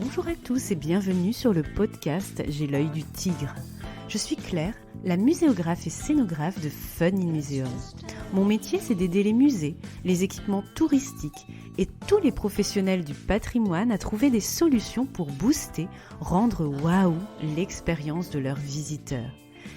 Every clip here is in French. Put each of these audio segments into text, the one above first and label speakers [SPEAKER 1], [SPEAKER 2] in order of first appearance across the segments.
[SPEAKER 1] Bonjour à tous et bienvenue sur le podcast J'ai l'œil du tigre. Je suis Claire, la muséographe et scénographe de Fun in Museum. Mon métier, c'est d'aider les musées, les équipements touristiques et tous les professionnels du patrimoine à trouver des solutions pour booster, rendre waouh l'expérience de leurs visiteurs.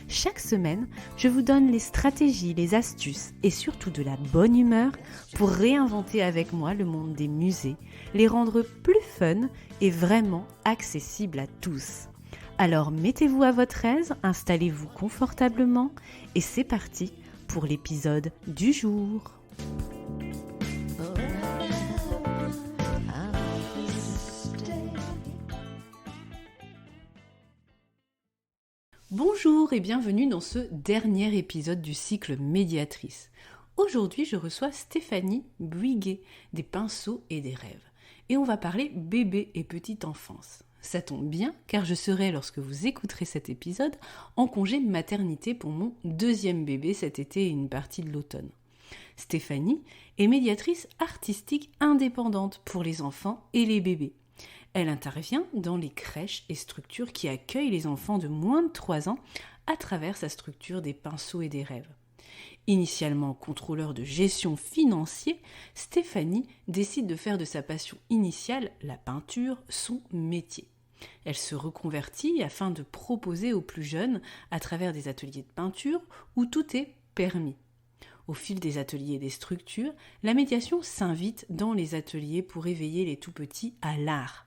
[SPEAKER 1] Chaque semaine, je vous donne les stratégies, les astuces et surtout de la bonne humeur pour réinventer avec moi le monde des musées, les rendre plus fun et vraiment accessibles à tous. Alors mettez-vous à votre aise, installez-vous confortablement et c'est parti pour l'épisode du jour. Bonjour et bienvenue dans ce dernier épisode du cycle Médiatrice. Aujourd'hui, je reçois Stéphanie Buiguet des Pinceaux et des Rêves. Et on va parler bébé et petite enfance. Ça tombe bien car je serai, lorsque vous écouterez cet épisode, en congé maternité pour mon deuxième bébé cet été et une partie de l'automne. Stéphanie est médiatrice artistique indépendante pour les enfants et les bébés. Elle intervient dans les crèches et structures qui accueillent les enfants de moins de 3 ans à travers sa structure des Pinceaux et des Rêves. Initialement contrôleur de gestion financier, Stéphanie décide de faire de sa passion initiale, la peinture, son métier. Elle se reconvertit afin de proposer aux plus jeunes, à travers des ateliers de peinture où tout est permis. Au fil des ateliers et des structures, la médiation s'invite dans les ateliers pour éveiller les tout-petits à l'art.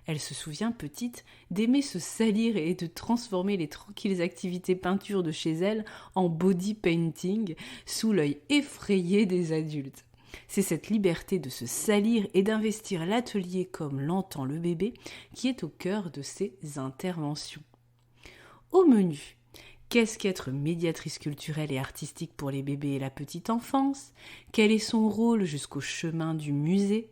[SPEAKER 1] Elle se souvient, petite, d'aimer se salir et de transformer les tranquilles activités peinture de chez elle en body painting sous l'œil effrayé des adultes. C'est cette liberté de se salir et d'investir l'atelier comme l'entend le bébé qui est au cœur de ses interventions. Au menu, qu'est-ce qu'être médiatrice culturelle et artistique pour les bébés et la petite enfance ? Quel est son rôle jusqu'au chemin du musée ?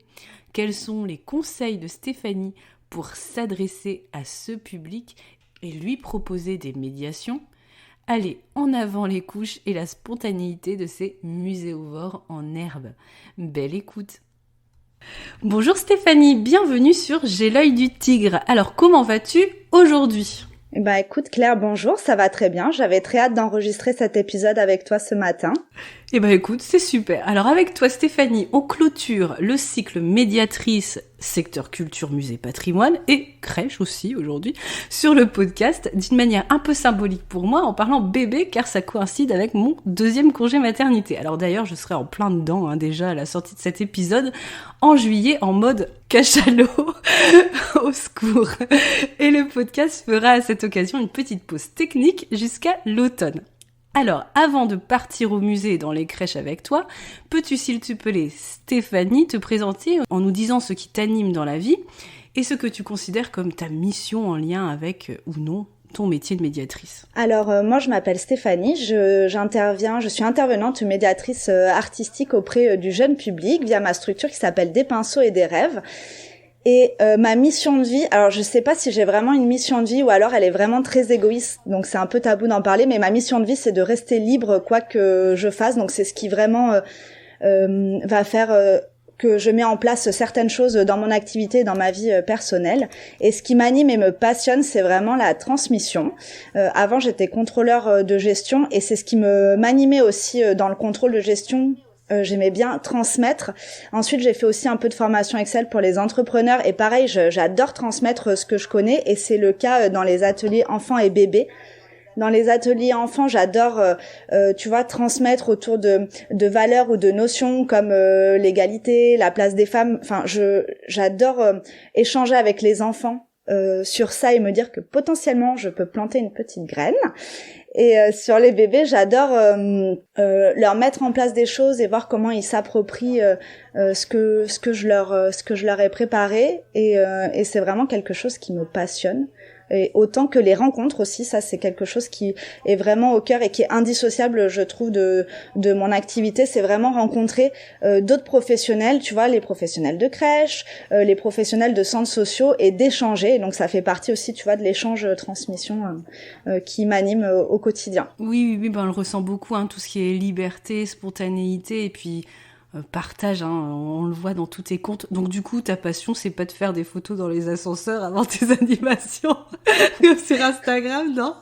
[SPEAKER 1] Quels sont les conseils de Stéphanie pour s'adresser à ce public et lui proposer des médiations? Allez, en avant les couches et la spontanéité de ces muséovores en herbe. Belle écoute. Bonjour Stéphanie, bienvenue sur J'ai l'œil du tigre. Alors comment vas-tu aujourd'hui ?
[SPEAKER 2] Écoute Claire, bonjour, ça va très bien. J'avais très hâte d'enregistrer cet épisode avec toi ce matin.
[SPEAKER 1] Écoute, c'est super. Alors avec toi Stéphanie, on clôture le cycle médiatrice secteur culture, musée, patrimoine et crèche aussi aujourd'hui sur le podcast d'une manière un peu symbolique pour moi en parlant bébé car ça coïncide avec mon deuxième congé maternité. Alors d'ailleurs je serai en plein dedans déjà à la sortie de cet épisode en juillet en mode cachalot au secours. Et le podcast fera à cette occasion une petite pause technique jusqu'à l'automne. Alors, avant de partir au musée et dans les crèches avec toi, peux-tu s'il te plaît, Stéphanie, te présenter en nous disant ce qui t'anime dans la vie et ce que tu considères comme ta mission en lien avec, ou non, ton métier de médiatrice?
[SPEAKER 2] Alors, moi, je m'appelle Stéphanie, je suis intervenante médiatrice artistique auprès du jeune public via ma structure qui s'appelle Des Pinceaux et des Rêves. Et ma mission de vie, alors je sais pas si j'ai vraiment une mission de vie ou alors elle est vraiment très égoïste, donc c'est un peu tabou d'en parler, mais ma mission de vie c'est de rester libre quoi que je fasse, donc c'est ce qui vraiment va faire que je mets en place certaines choses dans mon activité, dans ma vie personnelle. Et ce qui m'anime et me passionne, c'est vraiment la transmission. Avant j'étais contrôleur de gestion et c'est ce qui m'animait aussi dans le contrôle de gestion. J'aimais bien transmettre. Ensuite, j'ai fait aussi un peu de formation Excel pour les entrepreneurs et pareil, j'adore transmettre ce que je connais et c'est le cas dans les ateliers enfants et bébés. Dans les ateliers enfants, j'adore, transmettre autour de valeurs ou de notions comme l'égalité, la place des femmes. Enfin, j'adore échanger avec les enfants sur ça et me dire que potentiellement, je peux planter une petite graine. Et sur les bébés, j'adore leur mettre en place des choses et voir comment ils s'approprient ce que je leur ai préparé et c'est vraiment quelque chose qui me passionne. Et autant que les rencontres aussi, ça c'est quelque chose qui est vraiment au cœur et qui est indissociable, je trouve, de mon activité. C'est vraiment rencontrer d'autres professionnels, tu vois, les professionnels de crèche, les professionnels de centres sociaux et d'échanger. Et donc ça fait partie aussi, tu vois, de l'échange transmission qui m'anime au quotidien.
[SPEAKER 1] Oui, on le ressent beaucoup, tout ce qui est liberté, spontanéité et puis partage, hein, on le voit dans tous tes comptes. Donc du coup, ta passion, c'est pas de faire des photos dans les ascenseurs avant tes animations sur Instagram, non?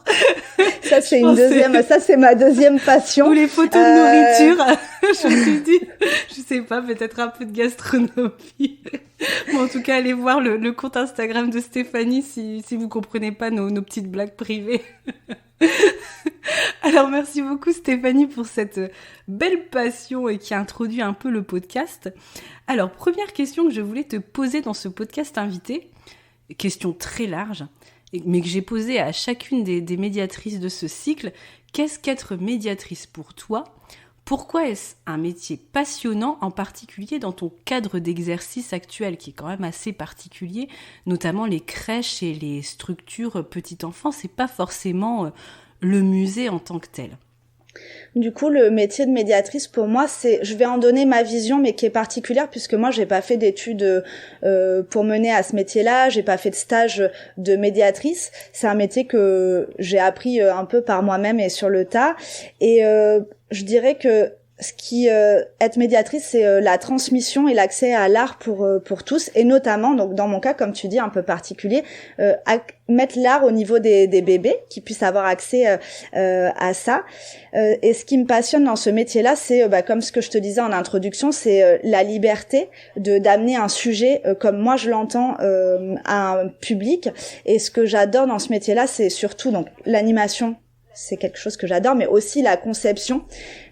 [SPEAKER 2] Ça c'est ma deuxième passion.
[SPEAKER 1] Ou les photos de nourriture. Je me suis dit, je sais pas, peut-être un peu de gastronomie. Bon, en tout cas, allez voir le compte Instagram de Stéphanie si vous comprenez pas nos petites blagues privées. Alors, merci beaucoup Stéphanie pour cette belle passion et qui a introduit un peu le podcast. Alors, première question que je voulais te poser dans ce podcast invité, question très large, mais que j'ai posée à chacune des médiatrices de ce cycle. Qu'est-ce qu'être médiatrice pour toi ? Pourquoi est-ce un métier passionnant, en particulier dans ton cadre d'exercice actuel, qui est quand même assez particulier, notamment les crèches et les structures petite enfance, c'est pas forcément le musée en tant que tel.
[SPEAKER 2] Du coup, le métier de médiatrice, pour moi, je vais en donner ma vision, mais qui est particulière, puisque moi, j'ai pas fait d'études pour mener à ce métier-là, j'ai pas fait de stage de médiatrice. C'est un métier que j'ai appris un peu par moi-même et sur le tas. Et je dirais que être médiatrice, c'est la transmission et l'accès à l'art pour tous, et notamment, donc dans mon cas, comme tu dis, un peu particulier, mettre l'art au niveau des bébés, qui puissent avoir accès à ça. Et ce qui me passionne dans ce métier-là, c'est, comme ce que je te disais en introduction, c'est la liberté d'amener un sujet comme moi je l'entends à un public. Et ce que j'adore dans ce métier-là, c'est surtout donc l'animation. C'est quelque chose que j'adore, mais aussi la conception.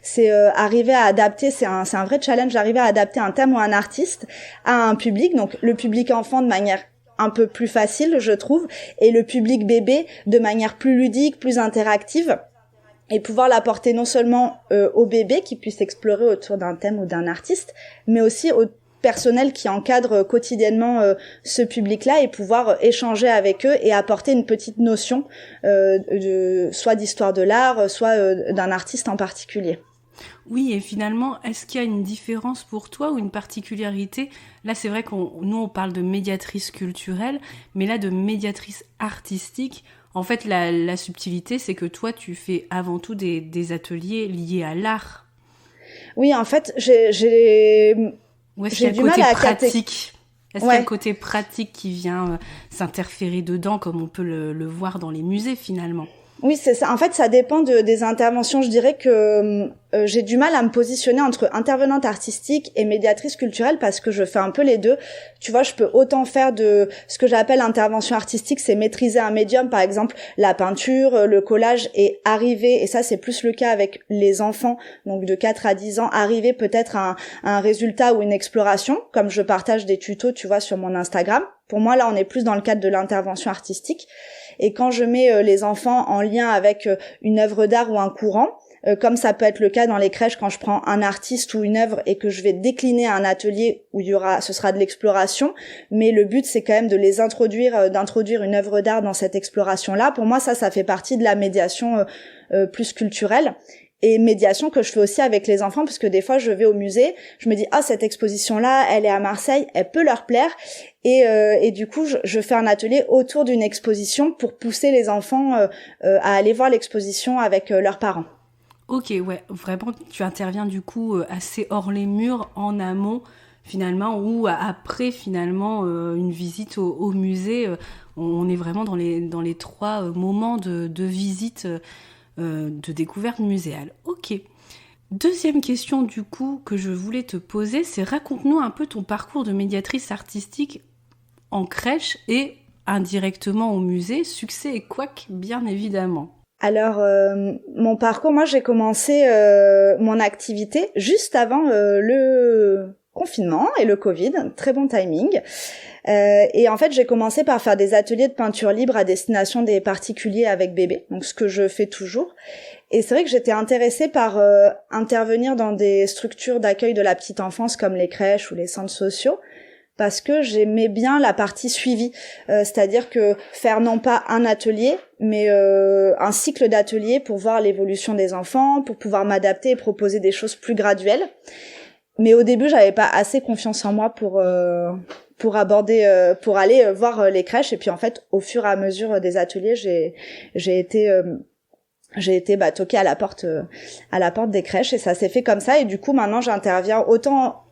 [SPEAKER 2] C'est arriver à adapter, c'est un vrai challenge d'arriver à adapter un thème ou un artiste à un public, donc le public enfant de manière un peu plus facile, je trouve, et le public bébé de manière plus ludique, plus interactive, et pouvoir l'apporter non seulement aux bébés qui puissent explorer autour d'un thème ou d'un artiste, mais aussi aux personnel qui encadre quotidiennement ce public-là, et pouvoir échanger avec eux et apporter une petite notion soit d'histoire de l'art, soit d'un artiste en particulier.
[SPEAKER 1] Oui, et finalement, est-ce qu'il y a une différence pour toi ou une particularité ? Là, c'est vrai nous, on parle de médiatrice culturelle, mais là, de médiatrice artistique. En fait, la subtilité, c'est que toi, tu fais avant tout des ateliers liés à l'art.
[SPEAKER 2] Oui, en fait, j'ai
[SPEAKER 1] Ou est-ce qu'il y a le côté pratique ? Est-ce qu'il y a le côté pratique qui vient s'interférer dedans, comme on peut le voir dans les musées, finalement ?
[SPEAKER 2] Oui, c'est ça. En fait, ça dépend des interventions. Je dirais que j'ai du mal à me positionner entre intervenante artistique et médiatrice culturelle, parce que je fais un peu les deux. Tu vois, je peux autant faire de ce que j'appelle intervention artistique, c'est maîtriser un médium, par exemple la peinture, le collage, et arriver, et ça c'est plus le cas avec les enfants, donc de 4 à 10 ans, arriver peut-être à un résultat ou une exploration, comme je partage des tutos, tu vois, sur mon Instagram. Pour moi, là, on est plus dans le cadre de l'intervention artistique. Et quand je mets les enfants en lien avec une œuvre d'art ou un courant, comme ça peut être le cas dans les crèches quand je prends un artiste ou une œuvre et que je vais décliner à un atelier où ce sera de l'exploration, mais le but c'est quand même de les d'introduire une œuvre d'art dans cette exploration-là. Pour moi, ça fait partie de la médiation plus culturelle. Et médiation que je fais aussi avec les enfants, parce que des fois je vais au musée, je me dis cette exposition-là, elle est à Marseille, elle peut leur plaire, et du coup je fais un atelier autour d'une exposition pour pousser les enfants à aller voir l'exposition avec leurs parents.
[SPEAKER 1] Ok, ouais, vraiment tu interviens du coup assez hors les murs, en amont finalement, ou après finalement une visite au musée. On est vraiment dans les 3 moments de visite de découverte muséale. Ok. Deuxième question du coup que je voulais te poser, c'est raconte-nous un peu ton parcours de médiatrice artistique en crèche et indirectement au musée, succès et couac bien évidemment.
[SPEAKER 2] Alors, mon parcours, moi j'ai commencé mon activité juste avant le confinement et le Covid, très bon timing. Et en fait, j'ai commencé par faire des ateliers de peinture libre à destination des particuliers avec bébés, donc ce que je fais toujours. Et c'est vrai que j'étais intéressée par intervenir dans des structures d'accueil de la petite enfance comme les crèches ou les centres sociaux, parce que j'aimais bien la partie suivie, c'est-à-dire que faire non pas un atelier, mais un cycle d'ateliers pour voir l'évolution des enfants, pour pouvoir m'adapter et proposer des choses plus graduelles. Mais au début, j'avais pas assez confiance en moi pour aller voir les crèches. Et puis en fait, au fur et à mesure des ateliers, j'ai été j'ai été toquer à la porte des crèches, et ça s'est fait comme ça. Et du coup maintenant j'interviens autant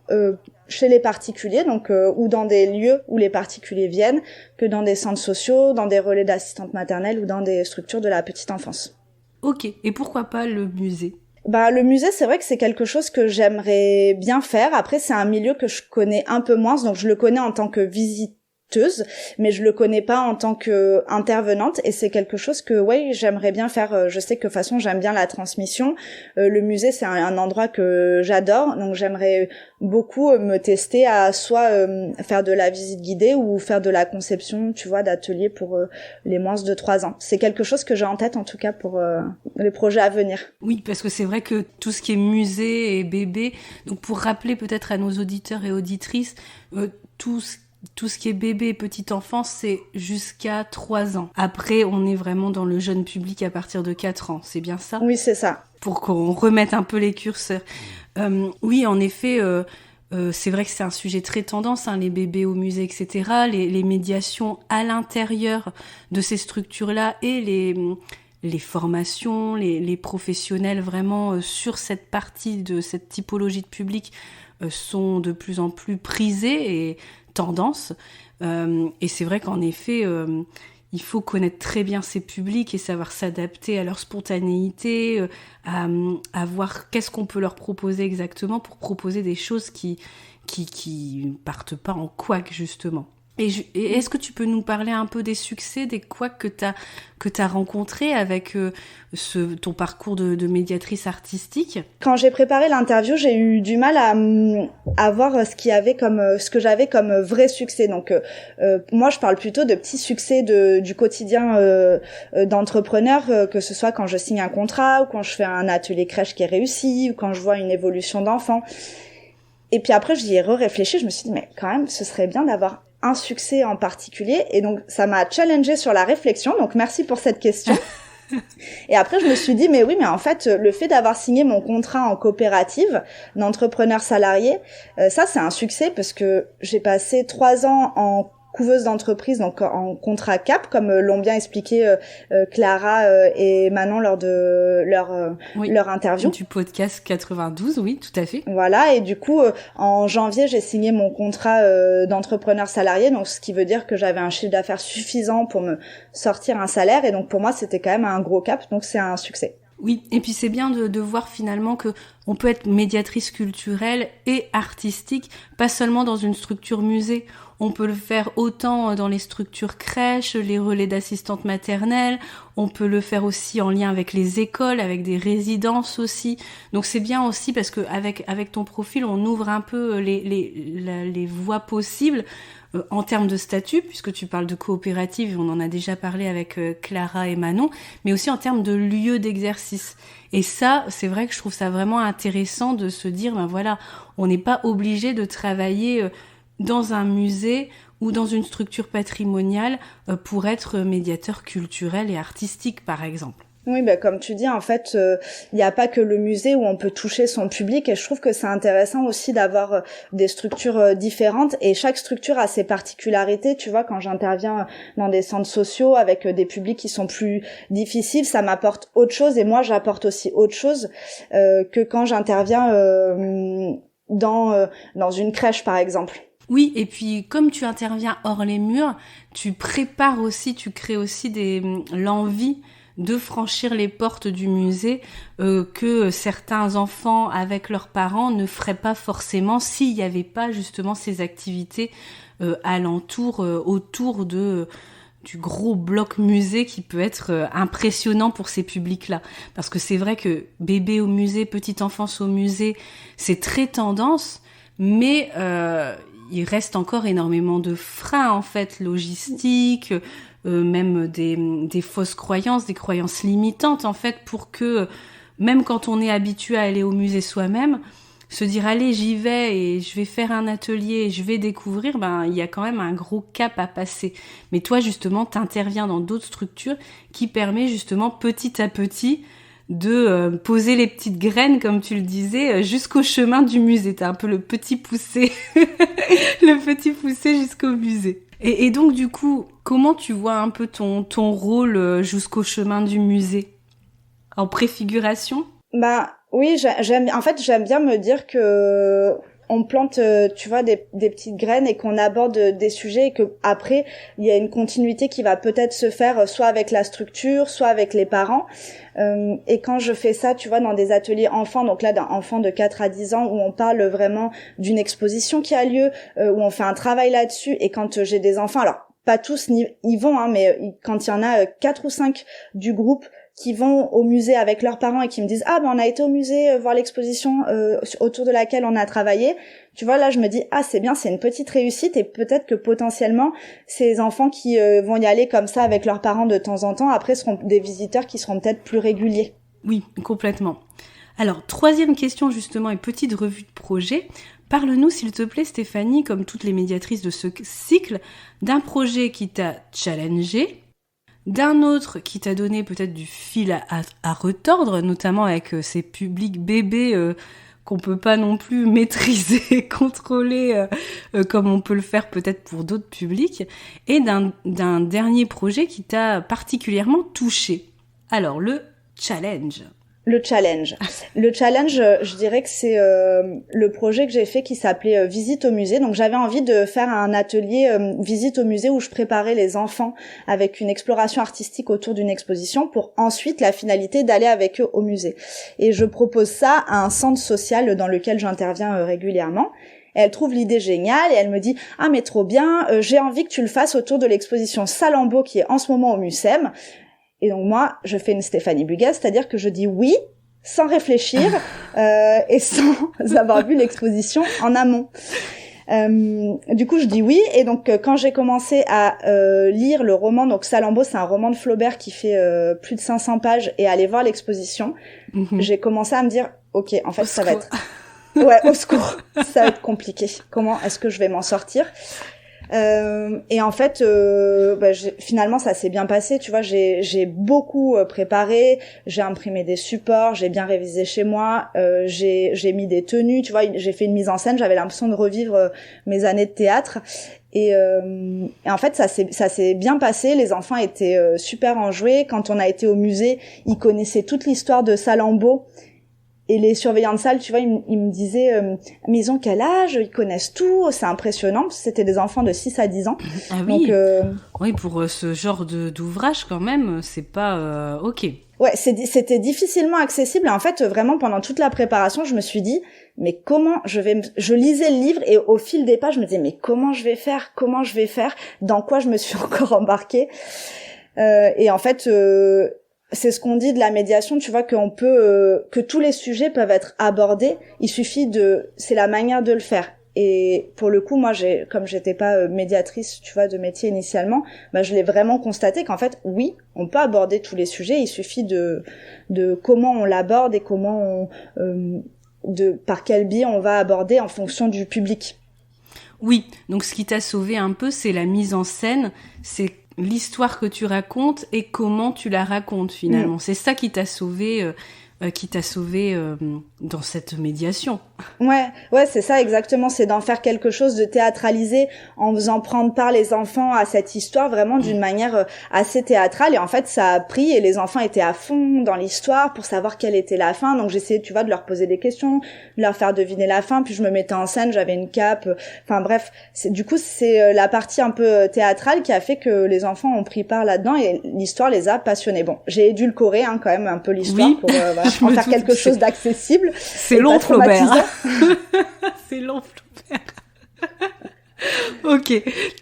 [SPEAKER 2] chez les particuliers, donc ou dans des lieux où les particuliers viennent, que dans des centres sociaux, dans des relais d'assistantes maternelles ou dans des structures de la petite enfance.
[SPEAKER 1] Ok, et pourquoi pas le musée ?
[SPEAKER 2] Le musée, c'est vrai que c'est quelque chose que j'aimerais bien faire. Après, c'est un milieu que je connais un peu moins, donc je le connais en tant que visiteuse, mais je le connais pas en tant que intervenante, et c'est quelque chose que j'aimerais bien faire. Je sais que de toute façon j'aime bien la transmission. Le musée, c'est un endroit que j'adore, donc j'aimerais beaucoup me tester à soit faire de la visite guidée ou faire de la conception, tu vois, d'ateliers pour les moins de 3 ans. C'est quelque chose que j'ai en tête en tout cas pour les projets à venir.
[SPEAKER 1] Oui, parce que c'est vrai que tout ce qui est musée et bébé, donc pour rappeler peut-être à nos auditeurs et auditrices, tout ce qui est bébé et petite enfance, c'est jusqu'à 3 ans. Après, on est vraiment dans le jeune public à partir de 4 ans, c'est bien ça ?
[SPEAKER 2] Oui, c'est ça.
[SPEAKER 1] Pour qu'on remette un peu les curseurs. Oui, en effet, c'est vrai que c'est un sujet très tendance, les bébés au musée, etc. Les médiations à l'intérieur de ces structures-là et les formations, les professionnels vraiment sur cette partie de cette typologie de public sont de plus en plus prisés et tendance. Et c'est vrai qu'en effet, il faut connaître très bien ces publics et savoir s'adapter à leur spontanéité, à voir qu'est-ce qu'on peut leur proposer exactement pour proposer des choses qui partent pas en couac, justement. Et est-ce que tu peux nous parler un peu des succès, des couacs que t'as rencontrés avec ton parcours de médiatrice artistique ?
[SPEAKER 2] Quand j'ai préparé l'interview, j'ai eu du mal à voir ce que j'avais comme vrai succès. Donc moi, je parle plutôt de petits succès du quotidien d'entrepreneur, que ce soit quand je signe un contrat ou quand je fais un atelier crèche qui est réussi ou quand je vois une évolution d'enfant. Et puis après, j'y ai réfléchi, je me suis dit mais quand même, ce serait bien d'avoir un succès en particulier, et donc ça m'a challengée sur la réflexion, donc merci pour cette question. Et après je me suis dit mais en fait le fait d'avoir signé mon contrat en coopérative d'entrepreneur salarié, ça c'est un succès, parce que j'ai passé 3 ans en couveuse d'entreprise, donc en contrat cap, comme l'ont bien expliqué Clara et Manon lors de leur interview.
[SPEAKER 1] Du podcast 92, oui, tout à fait.
[SPEAKER 2] Voilà, et du coup, en janvier, j'ai signé mon contrat d'entrepreneur salarié, donc ce qui veut dire que j'avais un chiffre d'affaires suffisant pour me sortir un salaire, et donc pour moi, c'était quand même un gros cap, donc c'est un succès.
[SPEAKER 1] Oui, et puis c'est bien de voir finalement que on peut être médiatrice culturelle et artistique, pas seulement dans une structure musée. On peut le faire autant dans les structures crèches, les relais d'assistantes maternelles, on peut le faire aussi en lien avec les écoles, avec des résidences aussi. Donc c'est bien aussi parce que avec ton profil, on ouvre un peu les voies possibles en termes de statut, puisque tu parles de coopérative, on en a déjà parlé avec Clara et Manon, mais aussi en termes de lieu d'exercice. Et ça, c'est vrai que je trouve ça vraiment intéressant de se dire, voilà, on n'est pas obligé de travailler dans un musée ou dans une structure patrimoniale pour être médiateur culturel et artistique, par exemple.
[SPEAKER 2] Oui, comme tu dis, en fait, il n'y a pas que le musée où on peut toucher son public, et je trouve que c'est intéressant aussi d'avoir des structures différentes, et chaque structure a ses particularités. Tu vois, quand j'interviens dans des centres sociaux avec des publics qui sont plus difficiles, ça m'apporte autre chose, et moi j'apporte aussi autre chose que quand j'interviens dans une crèche, par exemple.
[SPEAKER 1] Oui, et puis comme tu interviens hors les murs, tu prépares aussi, tu crées aussi l'envie de franchir les portes du musée que certains enfants avec leurs parents ne feraient pas forcément s'il n'y avait pas justement ces activités alentour, autour du gros bloc musée qui peut être impressionnant pour ces publics-là. Parce que c'est vrai que bébé au musée, petite enfance au musée, c'est très tendance, mais il reste encore énormément de freins en fait, logistiques, même des fausses croyances, des croyances limitantes en fait, pour que même quand on est habitué à aller au musée soi-même, se dire allez j'y vais et je vais faire un atelier et je vais découvrir, il y a quand même un gros cap à passer. Mais toi justement t'interviens dans d'autres structures qui permet justement petit à petit de poser les petites graines, comme tu le disais, jusqu'au chemin du musée. T'as un peu le petit poussé le petit poussé jusqu'au musée. Et donc du coup, comment tu vois un peu ton rôle jusqu'au chemin du musée ? en préfiguration?
[SPEAKER 2] Bah oui, j'aime bien me dire que on plante, tu vois, des petites graines et qu'on aborde des sujets et que après il y a une continuité qui va peut-être se faire soit avec la structure, soit avec les parents. Et quand je fais ça, tu vois, dans des ateliers enfants, donc là d'un enfant de 4 à 10 ans où on parle vraiment d'une exposition qui a lieu, où on fait un travail là-dessus, et quand j'ai des enfants, alors pas tous y vont, hein, mais quand il y en a 4 ou 5 du groupe qui vont au musée avec leurs parents et qui me disent « Ah, ben on a été au musée voir l'exposition autour de laquelle on a travaillé », tu vois, là je me dis « Ah, c'est bien, c'est une petite réussite » et peut-être que potentiellement ces enfants qui vont y aller comme ça avec leurs parents de temps en temps, après seront des visiteurs qui seront peut-être plus réguliers.
[SPEAKER 1] Oui, complètement. Alors, troisième question justement et petite revue de projet. Parle-nous s'il te plaît Stéphanie, comme toutes les médiatrices de ce cycle, d'un projet qui t'a challengé, d'un autre qui t'a donné peut-être du fil à retordre, notamment avec ces publics bébés qu'on peut pas non plus maîtriser, contrôler comme on peut le faire peut-être pour d'autres publics, et d'un dernier projet qui t'a particulièrement touché. Alors, le challenge.
[SPEAKER 2] Le challenge, je dirais que c'est le projet que j'ai fait qui s'appelait Visite au musée. Donc j'avais envie de faire un atelier Visite au musée où je préparais les enfants avec une exploration artistique autour d'une exposition pour ensuite la finalité d'aller avec eux au musée. Et je propose ça à un centre social dans lequel j'interviens régulièrement. Elle trouve l'idée géniale et elle me dit « Ah mais trop bien, j'ai envie que tu le fasses autour de l'exposition Salammbô qui est en ce moment au Mucem ». Et donc moi, je fais une Stéphanie Buguet, c'est-à-dire que je dis oui sans réfléchir et sans avoir vu l'exposition en amont. Du coup, je dis oui. Et donc, quand j'ai commencé à lire le roman, donc Salammbô, c'est un roman de Flaubert qui fait plus de 500 pages, et aller voir l'exposition, j'ai commencé à me dire, ok, en fait, ça va être... Ouais, au secours, ça va être compliqué. Comment est-ce que je vais m'en sortir ? Et en fait, finalement, ça s'est bien passé. Tu vois, j'ai beaucoup préparé, j'ai imprimé des supports, j'ai bien révisé chez moi, j'ai mis des tenues. Tu vois, j'ai fait une mise en scène. J'avais l'impression de revivre mes années de théâtre. Et en fait, ça s'est bien passé. Les enfants étaient super enjoués. Quand on a été au musée, ils connaissaient toute l'histoire de Salammbô. Et les surveillants de salle, tu vois, ils me disaient mais ils ont quel âge, ils connaissent tout, c'est impressionnant. C'était des enfants de 6 à 10 ans.
[SPEAKER 1] Ah oui. Donc, oui, pour ce genre d'ouvrage quand même, c'est pas OK.
[SPEAKER 2] Ouais, c'était difficilement accessible. Et en fait, vraiment pendant toute la préparation, je me suis dit mais comment je lisais le livre et au fil des pages, je me disais mais comment je vais faire, dans quoi je me suis encore embarquée. Et en fait c'est ce qu'on dit de la médiation, tu vois, que tous les sujets peuvent être abordés. Il suffit c'est la manière de le faire. Et pour le coup, moi, comme j'étais pas médiatrice, tu vois, de métier initialement, je l'ai vraiment constaté qu'en fait, oui, on peut aborder tous les sujets. Il suffit de comment on l'aborde et par quel biais on va aborder en fonction du public.
[SPEAKER 1] Oui. Donc, ce qui t'a sauvé un peu, c'est la mise en scène. C'est l'histoire que tu racontes et comment tu la racontes finalement. C'est ça qui t'a sauvé dans cette médiation.
[SPEAKER 2] Ouais, c'est ça exactement, c'est d'en faire quelque chose de théâtralisé en faisant prendre part les enfants à cette histoire vraiment d'une manière assez théâtrale. Et en fait, ça a pris et les enfants étaient à fond dans l'histoire pour savoir quelle était la fin. Donc j'essayais, tu vois, de leur poser des questions, de leur faire deviner la fin, puis je me mettais en scène, j'avais une cape. Enfin bref, du coup, c'est la partie un peu théâtrale qui a fait que les enfants ont pris part là-dedans et l'histoire les a passionnés. Bon, j'ai édulcoré quand même un peu l'histoire pour en faire quelque chose d'accessible.
[SPEAKER 1] C'est long, Flaubert. C'est long, Flaubert. Ok,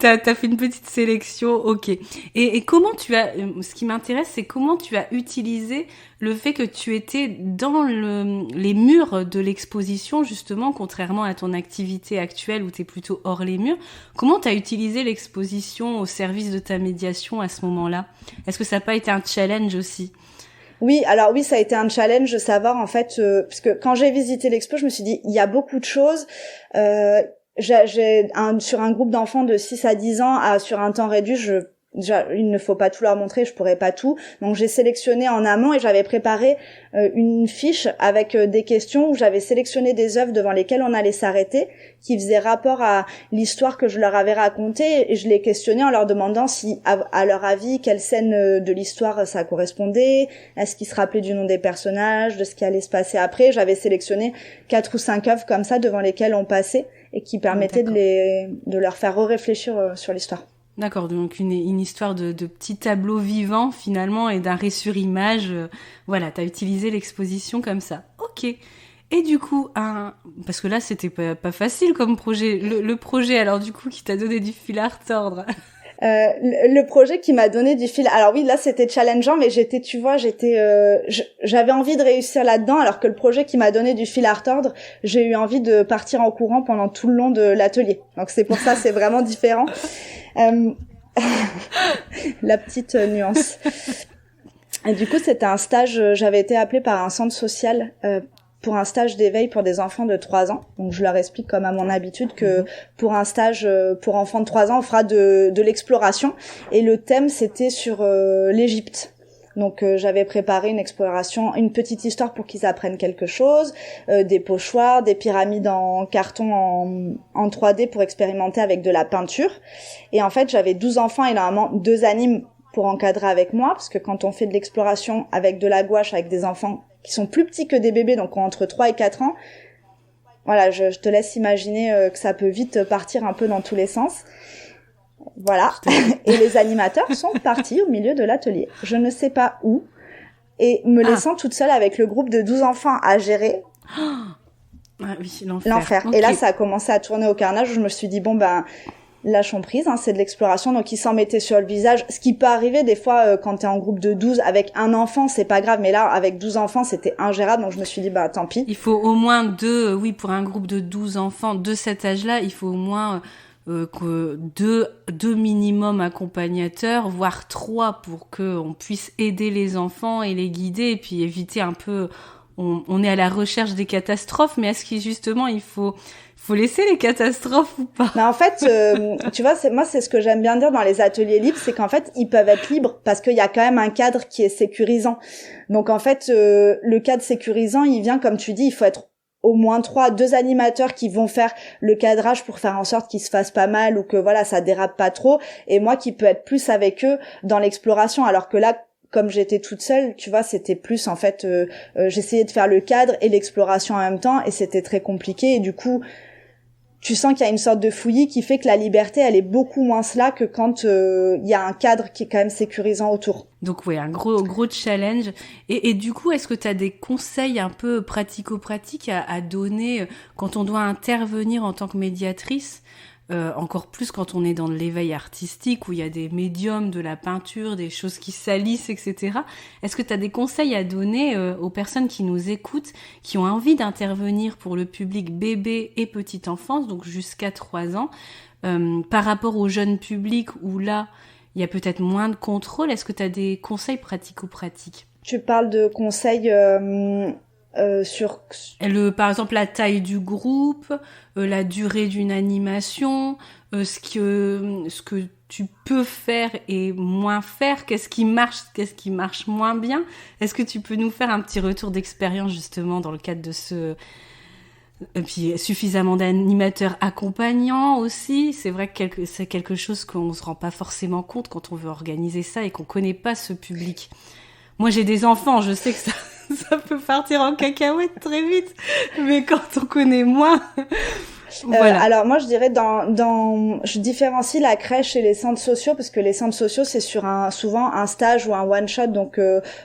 [SPEAKER 1] t'as fait une petite sélection, ok. Et comment ce qui m'intéresse, c'est comment tu as utilisé le fait que tu étais dans les murs de l'exposition, justement, contrairement à ton activité actuelle où tu es plutôt hors les murs. Comment tu as utilisé l'exposition au service de ta médiation à ce moment-là ? Est-ce que ça n'a pas été un challenge aussi ?
[SPEAKER 2] Oui, ça a été un challenge de savoir en fait, parce que quand j'ai visité l'expo, je me suis dit, il y a beaucoup de choses. Sur un groupe d'enfants de 6 à 10 ans, sur un temps réduit, il ne faut pas tout leur montrer, je pourrais pas tout. Donc j'ai sélectionné en amont et j'avais préparé une fiche avec des questions où j'avais sélectionné des œuvres devant lesquelles on allait s'arrêter, qui faisaient rapport à l'histoire que je leur avais racontée, et je les questionnais en leur demandant si, à leur avis, quelle scène de l'histoire ça correspondait, est-ce qu'ils se rappelaient du nom des personnages, de ce qui allait se passer après. J'avais sélectionné 4 ou 5 œuvres comme ça devant lesquelles on passait et qui permettaient de leur faire réfléchir sur l'histoire.
[SPEAKER 1] D'accord, donc une histoire de petits tableaux vivants finalement et d'arrêt sur image. Voilà, t'as utilisé l'exposition comme ça. Ok. Et du coup, parce que là c'était pas facile comme projet. Le projet alors du coup qui t'a donné du fil à retordre.
[SPEAKER 2] Le projet qui m'a donné du fil. Alors oui, là c'était challengeant, mais j'avais envie de réussir là-dedans, alors que le projet qui m'a donné du fil à retordre, j'ai eu envie de partir en courant pendant tout le long de l'atelier. Donc c'est pour ça, c'est vraiment différent. La petite nuance. Et du coup, c'était un stage. J'avais été appelée par un centre social pour un stage d'éveil pour des enfants de 3 ans. Donc je leur explique comme à mon habitude que pour un stage pour enfants de 3 ans, on fera de l'exploration. Et le thème, c'était sur l'Égypte. Donc j'avais préparé une exploration, une petite histoire pour qu'ils apprennent quelque chose, des pochoirs, des pyramides en carton en 3D pour expérimenter avec de la peinture. Et en fait, j'avais 12 enfants et normalement 2 animes pour encadrer avec moi, parce que quand on fait de l'exploration avec de la gouache, avec des enfants qui sont plus petits que des bébés, donc ont entre 3 et 4 ans, voilà, je te laisse imaginer que ça peut vite partir un peu dans tous les sens. Voilà. Et les animateurs sont partis au milieu de l'atelier. Je ne sais pas où. Et me laissant toute seule avec le groupe de 12 enfants à gérer.
[SPEAKER 1] Ah oui, l'enfer.
[SPEAKER 2] Okay. Et là, ça a commencé à tourner au carnage où je me suis dit, bon, lâchons prise, c'est de l'exploration. Donc, ils s'en mettaient sur le visage. Ce qui peut arriver des fois quand t'es en groupe de 12 avec un enfant, c'est pas grave. Mais là, avec 12 enfants, c'était ingérable. Donc, je me suis dit, tant pis.
[SPEAKER 1] Il faut au moins pour un groupe de 12 enfants de cet âge-là, il faut au moins... que deux minimum accompagnateurs, voire 3 pour qu'on puisse aider les enfants et les guider et puis éviter un peu... On est à la recherche des catastrophes, mais est-ce qu'il justement il faut laisser les catastrophes ou pas?
[SPEAKER 2] Mais en fait, tu vois, c'est ce que j'aime bien dire dans les ateliers libres, c'est qu'en fait, ils peuvent être libres parce qu'il y a quand même un cadre qui est sécurisant. Donc en fait, le cadre sécurisant, il vient, comme tu dis, il faut être au moins 2 animateurs qui vont faire le cadrage pour faire en sorte qu'ils se fassent pas mal ou que voilà, ça dérape pas trop, et moi qui peux être plus avec eux dans l'exploration, alors que là, comme j'étais toute seule, tu vois, c'était plus en fait, j'essayais de faire le cadre et l'exploration en même temps, et c'était très compliqué, et du coup, tu sens qu'il y a une sorte de fouillis qui fait que la liberté, elle est beaucoup moins là que quand il y a un cadre qui est quand même sécurisant autour.
[SPEAKER 1] Donc oui, un gros challenge. Et du coup, est-ce que tu as des conseils un peu pratico-pratiques à donner quand on doit intervenir en tant que médiatrice, encore plus quand on est dans l'éveil artistique où il y a des médiums, de la peinture, des choses qui salissent, etc. Est-ce que tu as des conseils à donner aux personnes qui nous écoutent, qui ont envie d'intervenir pour le public bébé et petite enfance, donc jusqu'à 3 ans, par rapport au jeune public où là, il y a peut-être moins de contrôle? Est-ce que tu as des conseils pratico-pratiques?
[SPEAKER 2] Tu parles de conseils sur...
[SPEAKER 1] Par exemple, la taille du groupe, la durée d'une animation, ce que tu peux faire et moins faire, qu'est-ce qui marche moins bien? Est-ce que tu peux nous faire un petit retour d'expérience justement dans le cadre de ce... Et puis suffisamment d'animateurs accompagnants aussi. C'est vrai que c'est quelque chose qu'on ne se rend pas forcément compte quand on veut organiser ça et qu'on ne connaît pas ce public. Moi, j'ai des enfants, je sais que ça peut partir en cacahuète très vite, mais quand on connaît moins... Voilà.
[SPEAKER 2] Alors moi je dirais je différencie la crèche et les centres sociaux, parce que les centres sociaux c'est sur souvent un stage ou un one shot, donc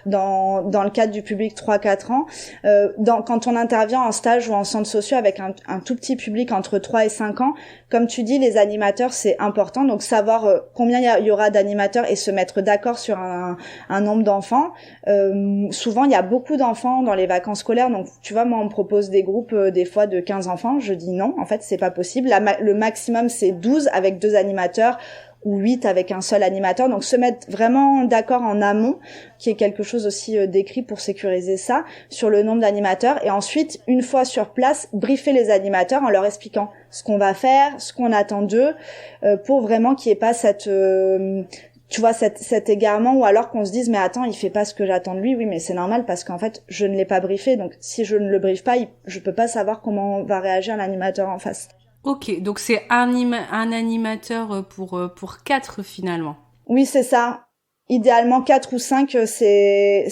[SPEAKER 2] dans le cadre du public 3-4 ans, quand on intervient en stage ou en centre sociaux avec un tout petit public entre 3 et 5 ans, comme tu dis, les animateurs c'est important, donc savoir combien il y aura d'animateurs et se mettre d'accord sur un nombre d'enfants. Souvent il y a beaucoup d'enfants dans les vacances scolaires, donc tu vois, moi on me propose des groupes des fois de 15 enfants, je dis non, en fait c'est pas possible. Le maximum c'est 12 avec 2 animateurs ou 8 avec un seul animateur. Donc se mettre vraiment d'accord en amont, qui est quelque chose aussi décrit pour sécuriser ça, sur le nombre d'animateurs. Et ensuite, une fois sur place, briefer les animateurs en leur expliquant ce qu'on va faire, ce qu'on attend d'eux, pour vraiment qu'il n'y ait pas tu vois, cet égarement, ou alors qu'on se dise mais attends, il fait pas ce que j'attends de lui. Oui, mais c'est normal parce qu'en fait je ne l'ai pas briefé, donc si je ne le briefe pas, je peux pas savoir comment va réagir l'animateur en face.
[SPEAKER 1] Ok, donc c'est un animateur pour 4 finalement.
[SPEAKER 2] Oui, c'est ça. Idéalement 4 ou 5, c'est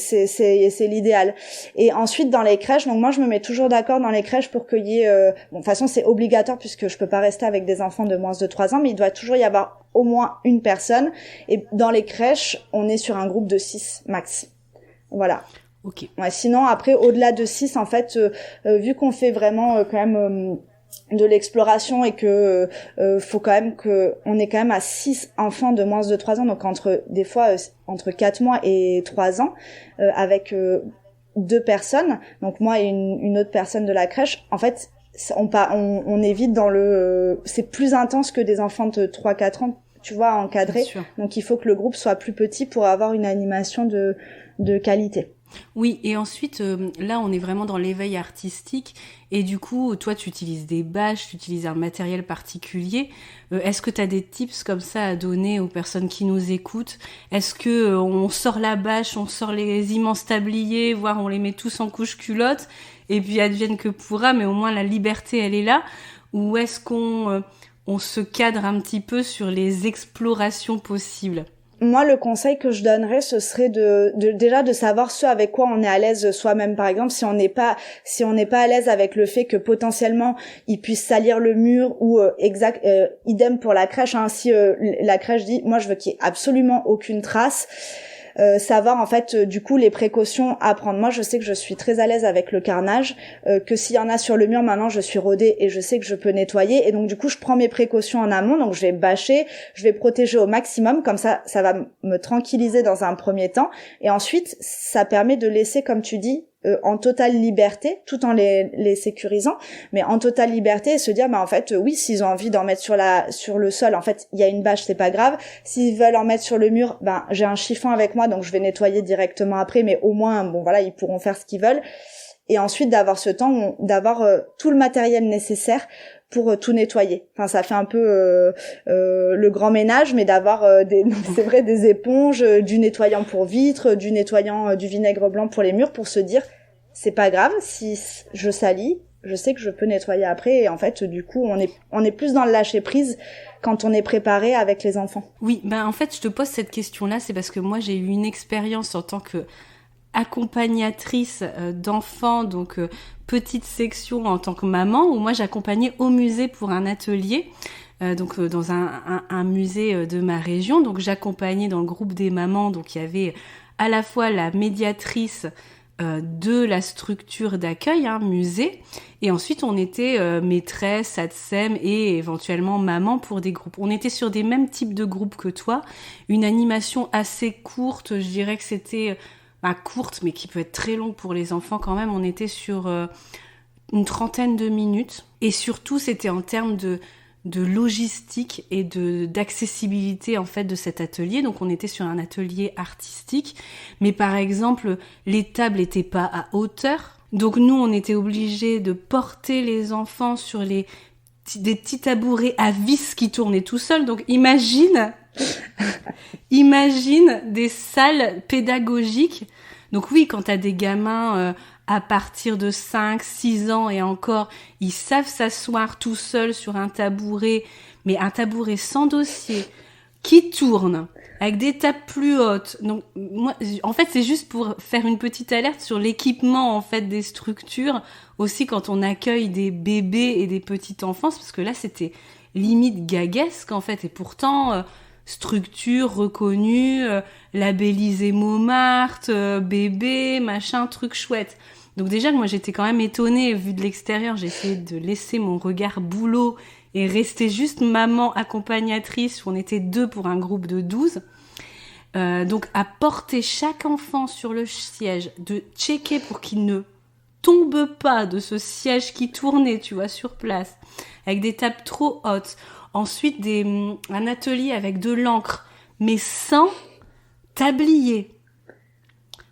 [SPEAKER 2] l'idéal. Et ensuite dans les crèches, donc moi je me mets toujours d'accord dans les crèches pour qu'il y ait bon, de toute façon c'est obligatoire puisque je peux pas rester avec des enfants de moins de 3 ans, mais il doit toujours y avoir au moins une personne, et dans les crèches, on est sur un groupe de 6 max. Voilà.
[SPEAKER 1] OK.
[SPEAKER 2] Ouais, sinon après au-delà de 6 en fait vu qu'on fait vraiment quand même de l'exploration et que faut quand même que on est quand même à 6 enfants de moins de 3 ans, donc des fois entre 4 mois et 3 ans avec 2 personnes, donc moi et une autre personne de la crèche. En fait on évite dans c'est plus intense que des enfants de 3-4 ans, tu vois, encadrés, donc il faut que le groupe soit plus petit pour avoir une animation de qualité.
[SPEAKER 1] Oui, et ensuite, là, on est vraiment dans l'éveil artistique. Et du coup, toi, tu utilises des bâches, tu utilises un matériel particulier. Est-ce que tu as des tips comme ça à donner aux personnes qui nous écoutent ? Est-ce que on sort la bâche, on sort les immenses tabliers, voire on les met tous en couche culotte, et puis advienne que pourra, mais au moins la liberté, elle est là ? Ou est-ce qu'on se cadre un petit peu sur les explorations possibles ?
[SPEAKER 2] Moi, le conseil que je donnerais, ce serait déjà de savoir ce avec quoi on est à l'aise soi-même. Par exemple, si on n'est pas à l'aise avec le fait que potentiellement il puisse salir le mur, ou idem pour la crèche, hein, si la crèche dit moi je veux qu'il y ait absolument aucune trace. Savoir en fait du coup les précautions à prendre. Moi je sais que je suis très à l'aise avec le carnage, que s'il y en a sur le mur, maintenant je suis rodée et je sais que je peux nettoyer, et donc du coup je prends mes précautions en amont, donc je vais bâcher, je vais protéger au maximum, comme ça va me tranquilliser dans un premier temps, et ensuite ça permet de laisser, comme tu dis, en totale liberté, tout en les sécurisant, mais en totale liberté, et se dire en fait oui, s'ils ont envie d'en mettre sur le sol, en fait il y a une bâche, c'est pas grave. S'ils veulent en mettre sur le mur, j'ai un chiffon avec moi, donc je vais nettoyer directement après, mais au moins bon voilà, ils pourront faire ce qu'ils veulent. Et ensuite d'avoir ce temps, d'avoir tout le matériel nécessaire pour tout nettoyer. Enfin, ça fait un peu le grand ménage, mais d'avoir c'est vrai, des éponges, du nettoyant pour vitres, du nettoyant, du vinaigre blanc pour les murs, pour se dire c'est pas grave si je salis, je sais que je peux nettoyer après. Et en fait, du coup, on est plus dans le lâcher prise quand on est préparé avec les enfants.
[SPEAKER 1] Oui, en fait, je te pose cette question-là, c'est parce que moi j'ai eu une expérience en tant que accompagnatrice d'enfants, donc petite section en tant que maman, où moi j'accompagnais au musée pour un atelier, donc dans un musée de ma région. Donc j'accompagnais dans le groupe des mamans, donc il y avait à la fois la médiatrice de la structure d'accueil, musée, et ensuite on était maîtresse, ATSEM et éventuellement maman pour des groupes. On était sur des mêmes types de groupes que toi, une animation assez courte, je dirais que c'était courte, mais qui peut être très longue pour les enfants quand même. On était sur une 30aine de minutes, et surtout c'était en termes de logistique et d'accessibilité en fait de cet atelier. Donc on était sur un atelier artistique, mais par exemple les tables n'étaient pas à hauteur, donc nous on était obligés de porter les enfants sur des petits tabourets à vis qui tournaient tout seuls. Donc imagine des salles pédagogiques. Donc oui, quand t'as des gamins à partir de 5-6 ans et encore, ils savent s'asseoir tout seuls sur un tabouret, mais un tabouret sans dossier, qui tourne, avec des tables plus hautes. Donc moi, en fait, c'est juste pour faire une petite alerte sur l'équipement en fait des structures, aussi quand on accueille des bébés et des petites enfants, parce que là, c'était limite gaguesque en fait, et pourtant... structure reconnue, labellisée Montmartre, bébé, machin, truc chouette. Donc déjà, moi, j'étais quand même étonnée, vu de l'extérieur, j'ai essayé de laisser mon regard boulot et rester juste maman accompagnatrice, où on était 2 pour un groupe de 12. Donc, à porter chaque enfant sur le siège, de checker pour qu'il ne tombe pas de ce siège qui tournait, tu vois, sur place, avec des tables trop hautes. Ensuite, un atelier avec de l'encre, mais sans tablier.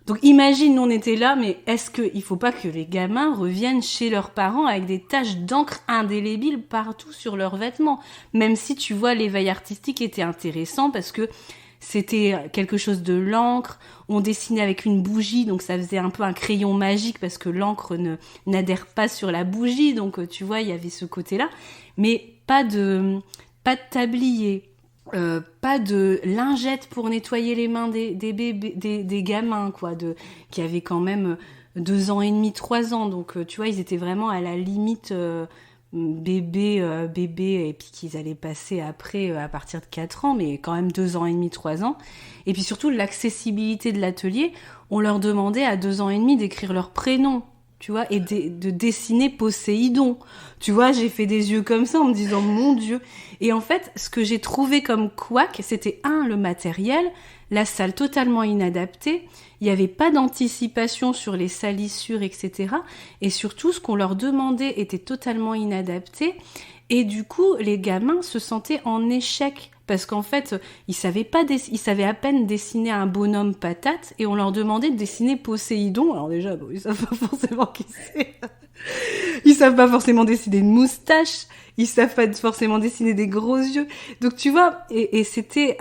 [SPEAKER 1] Donc imagine, nous on était là, mais est-ce qu'il faut pas que les gamins reviennent chez leurs parents avec des taches d'encre indélébiles partout sur leurs vêtements? Même si tu vois, l'éveil artistique était intéressant parce que c'était quelque chose de l'encre. On dessinait avec une bougie, donc ça faisait un peu un crayon magique parce que l'encre n'adhère pas sur la bougie. Donc tu vois, il y avait ce côté-là. Mais pas de tablier, pas de lingette pour nettoyer les mains des bébés, des gamins, quoi, qui avaient quand même 2 ans et demi, 3 ans. Donc tu vois, ils étaient vraiment à la limite bébé, et puis qu'ils allaient passer après à partir de 4 ans, mais quand même 2 ans et demi, 3 ans. Et puis surtout, l'accessibilité de l'atelier, on leur demandait à 2 ans et demi d'écrire leur prénom, tu vois, et de dessiner Poséidon. Tu vois, j'ai fait des yeux comme ça en me disant, mon Dieu. Et en fait, ce que j'ai trouvé comme couac, c'était le matériel, la salle totalement inadaptée, il n'y avait pas d'anticipation sur les salissures, etc. Et surtout, ce qu'on leur demandait était totalement inadapté. Et du coup, les gamins se sentaient en échec. Parce qu'en fait, ils savaient à peine dessiner un bonhomme patate. Et on leur demandait de dessiner Poséidon. Alors déjà, ils savent pas forcément qui c'est. Ils savent pas forcément dessiner une moustache. Ils savent pas forcément dessiner des gros yeux. Donc tu vois, et c'était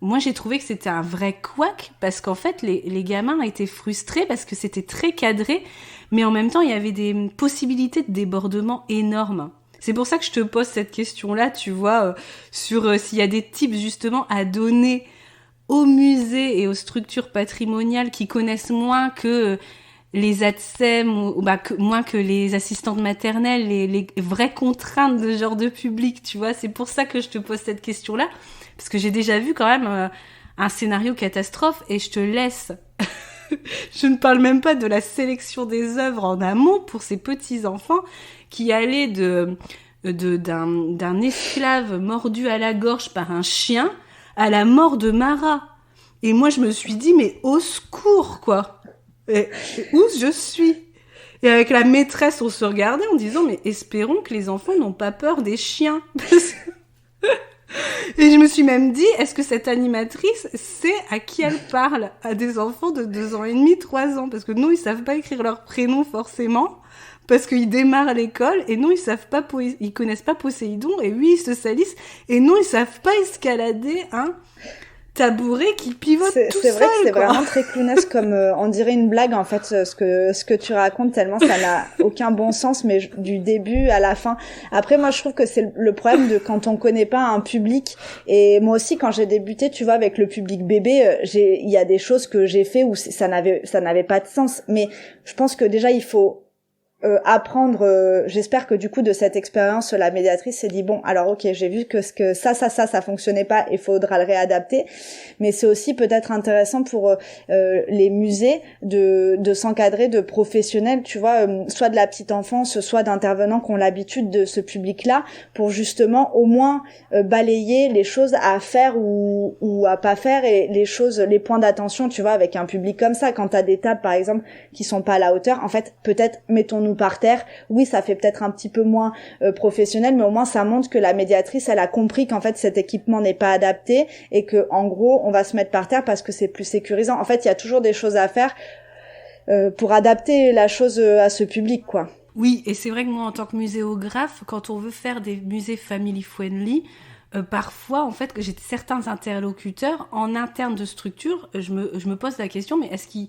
[SPEAKER 1] moi j'ai trouvé que c'était un vrai couac parce qu'en fait les gamins étaient frustrés parce que c'était très cadré, mais en même temps il y avait des possibilités de débordement énormes. C'est pour ça que je te pose cette question-là, tu vois, sur s'il y a des tips justement à donner aux musées et aux structures patrimoniales qui connaissent moins que les ATSEM, moins que les assistantes maternelles, les vraies contraintes de genre de public, tu vois. C'est pour ça que je te pose cette question-là, parce que j'ai déjà vu quand même un scénario catastrophe, et je te laisse. Je ne parle même pas de la sélection des œuvres en amont pour ces petits-enfants qui allaient d'un esclave mordu à la gorge par un chien à la mort de Marat. Et moi, je me suis dit, mais au secours, quoi. Et où je suis. Et avec la maîtresse, on se regardait en disant, mais espérons que les enfants n'ont pas peur des chiens. Et je me suis même dit, est-ce que cette animatrice sait à qui elle parle? À des enfants de 2 ans et demi, 3 ans. Parce que non, ils savent pas écrire leur prénom forcément, parce qu'ils démarrent l'école, et non, ils connaissent pas Poséidon, et oui, ils se salissent, et non, ils savent pas escalader un tabouret qui pivote tout seul.
[SPEAKER 2] C'est vrai que c'est vraiment très clownesque, comme on dirait une blague en fait, ce que tu racontes, tellement ça n'a aucun bon sens, mais du début à la fin. Après, moi je trouve que c'est le problème de quand on connaît pas un public. Et moi aussi, quand j'ai débuté, tu vois, avec le public bébé, il y a des choses que j'ai fait où ça n'avait pas de sens. Mais je pense que déjà il faut apprendre, j'espère que du coup de cette expérience la médiatrice s'est dit bon, alors ok, j'ai vu que ça fonctionnait pas, il faudra le réadapter, mais c'est aussi peut-être intéressant pour les musées de s'encadrer de professionnels, tu vois, soit de la petite enfance, soit d'intervenants qui ont l'habitude de ce public-là, pour justement au moins balayer les choses à faire ou à pas faire, et les points d'attention, tu vois, avec un public comme ça. Quand t'as des tables par exemple qui sont pas à la hauteur, en fait peut-être mettons-nous par terre. Oui, ça fait peut-être un petit peu moins professionnel, mais au moins ça montre que la médiatrice, elle a compris qu'en fait cet équipement n'est pas adapté, et que en gros on va se mettre par terre parce que c'est plus sécurisant. En fait, il y a toujours des choses à faire pour adapter la chose à ce public, quoi.
[SPEAKER 1] Oui, et c'est vrai que moi en tant que muséographe, quand on veut faire des musées family friendly, parfois, en fait, que j'ai certains interlocuteurs en interne de structure, je me pose la question, mais est-ce qu'ils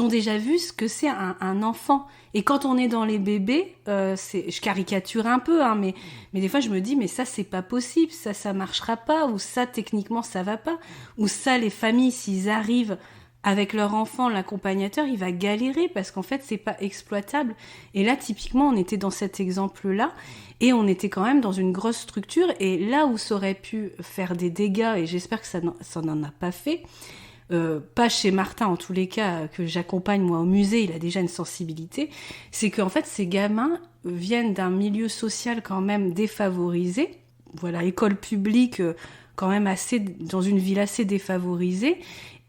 [SPEAKER 1] ont déjà vu ce que c'est un enfant? Et quand on est dans les bébés, je caricature un peu, hein, mais des fois je me dis, mais ça c'est pas possible, ça marchera pas, ou ça techniquement ça va pas, ou ça les familles, s'ils arrivent avec leur enfant, l'accompagnateur, il va galérer parce qu'en fait, c'est pas exploitable. Et là, typiquement, on était dans cet exemple-là, et on était quand même dans une grosse structure, et là où ça aurait pu faire des dégâts, et j'espère que ça n'en a pas fait, pas chez Martin en tous les cas, que j'accompagne moi au musée, il a déjà une sensibilité, c'est qu'en fait, ces gamins viennent d'un milieu social quand même défavorisé, voilà, école publique quand même dans une ville assez défavorisée,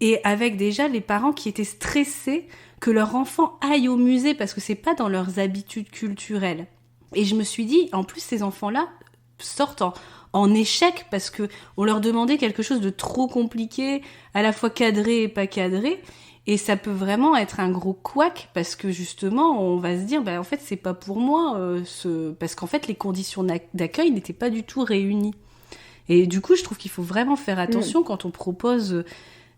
[SPEAKER 1] et avec déjà les parents qui étaient stressés que leur enfant aille au musée parce que c'est pas dans leurs habitudes culturelles. Et je me suis dit, en plus ces enfants-là sortent en échec parce que on leur demandait quelque chose de trop compliqué, à la fois cadré et pas cadré, et ça peut vraiment être un gros couac parce que justement on va se dire, en fait c'est pas pour moi, parce qu'en fait les conditions d'accueil n'étaient pas du tout réunies. Et du coup, je trouve qu'il faut vraiment faire attention quand on propose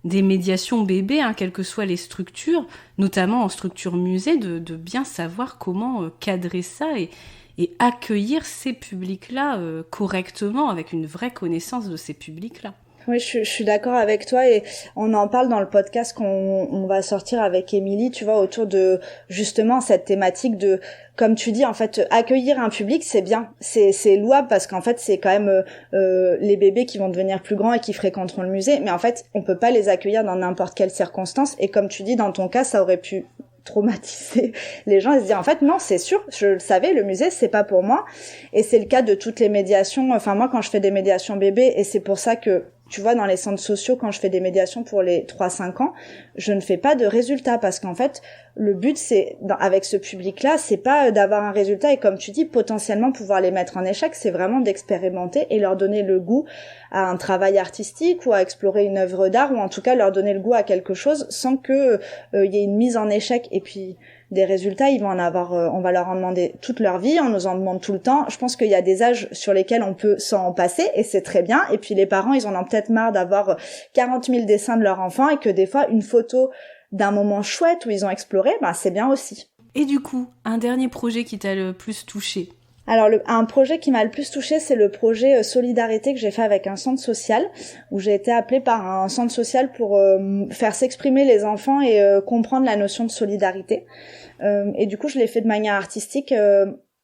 [SPEAKER 1] des médiations bébés, quelles que soient les structures, notamment en structure musée, de bien savoir comment cadrer ça et accueillir ces publics-là correctement, avec une vraie connaissance de ces publics-là.
[SPEAKER 2] Oui, je suis d'accord avec toi et on en parle dans le podcast qu'on va sortir avec Émilie, tu vois, autour de justement cette thématique de, comme tu dis, en fait, accueillir un public, c'est bien, c'est louable parce qu'en fait, c'est quand même les bébés qui vont devenir plus grands et qui fréquenteront le musée, mais en fait, on peut pas les accueillir dans n'importe quelle circonstance et comme tu dis, dans ton cas, ça aurait pu traumatiser les gens et se dire en fait non, c'est sûr, je le savais, le musée c'est pas pour moi. Et c'est le cas de toutes les médiations, enfin moi quand je fais des médiations bébés, et c'est pour ça que tu vois, dans les centres sociaux, quand je fais des médiations pour les 3-5 ans, je ne fais pas de résultats parce qu'en fait, le but, c'est, avec ce public-là, c'est pas d'avoir un résultat et comme tu dis, potentiellement pouvoir les mettre en échec, c'est vraiment d'expérimenter et leur donner le goût à un travail artistique ou à explorer une œuvre d'art ou en tout cas leur donner le goût à quelque chose sans que y ait une mise en échec. Et puis, des résultats, ils vont en avoir, on va leur en demander toute leur vie, on nous en demande tout le temps. Je pense qu'il y a des âges sur lesquels on peut s'en passer et c'est très bien. Et puis les parents, ils en ont peut-être marre d'avoir 40 000 dessins de leur enfant et que des fois, une photo d'un moment chouette où ils ont exploré, c'est bien aussi.
[SPEAKER 1] Et du coup, un dernier projet qui t'a le plus touché?
[SPEAKER 2] Alors, un projet qui m'a le plus touchée, c'est le projet Solidarité que j'ai fait avec un centre social, où j'ai été appelée par un centre social pour faire s'exprimer les enfants et comprendre la notion de solidarité. Et du coup, je l'ai fait de manière artistique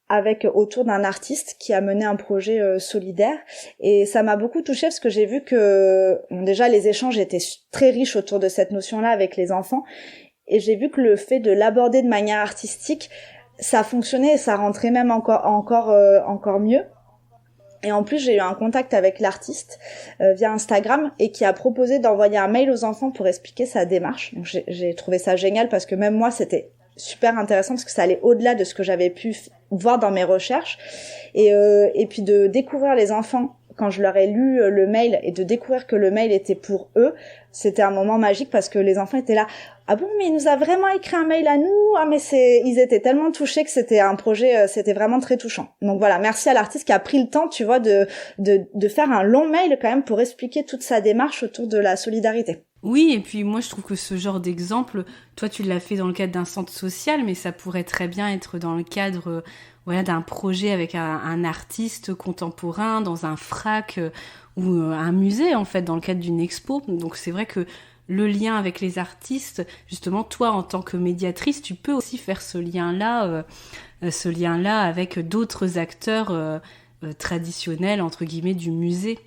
[SPEAKER 2] avec autour d'un artiste qui a mené un projet solidaire. Et ça m'a beaucoup touchée parce que j'ai vu que déjà, les échanges étaient très riches autour de cette notion-là avec les enfants. Et j'ai vu que le fait de l'aborder de manière artistique, ça fonctionnait et ça rentrait même encore mieux. Et en plus, j'ai eu un contact avec l'artiste via Instagram et qui a proposé d'envoyer un mail aux enfants pour expliquer sa démarche. Donc j'ai trouvé ça génial parce que même moi, c'était super intéressant parce que ça allait au-delà de ce que j'avais pu voir dans mes recherches. Et puis de découvrir les enfants quand je leur ai lu le mail et de découvrir que le mail était pour eux, c'était un moment magique parce que les enfants étaient là. Ah bon, mais il nous a vraiment écrit un mail à nous. Ah mais ils étaient tellement touchés que c'était un projet, c'était vraiment très touchant. Donc voilà, merci à l'artiste qui a pris le temps, tu vois, de faire un long mail quand même pour expliquer toute sa démarche autour de la solidarité.
[SPEAKER 1] Oui, et puis moi je trouve que ce genre d'exemple, toi tu l'as fait dans le cadre d'un centre social, mais ça pourrait très bien être dans le cadre d'un projet avec un artiste contemporain dans un FRAC ou un musée en fait, dans le cadre d'une expo. Donc c'est vrai que le lien avec les artistes, justement toi en tant que médiatrice, tu peux aussi faire ce lien-là avec d'autres acteurs traditionnels entre guillemets du musée.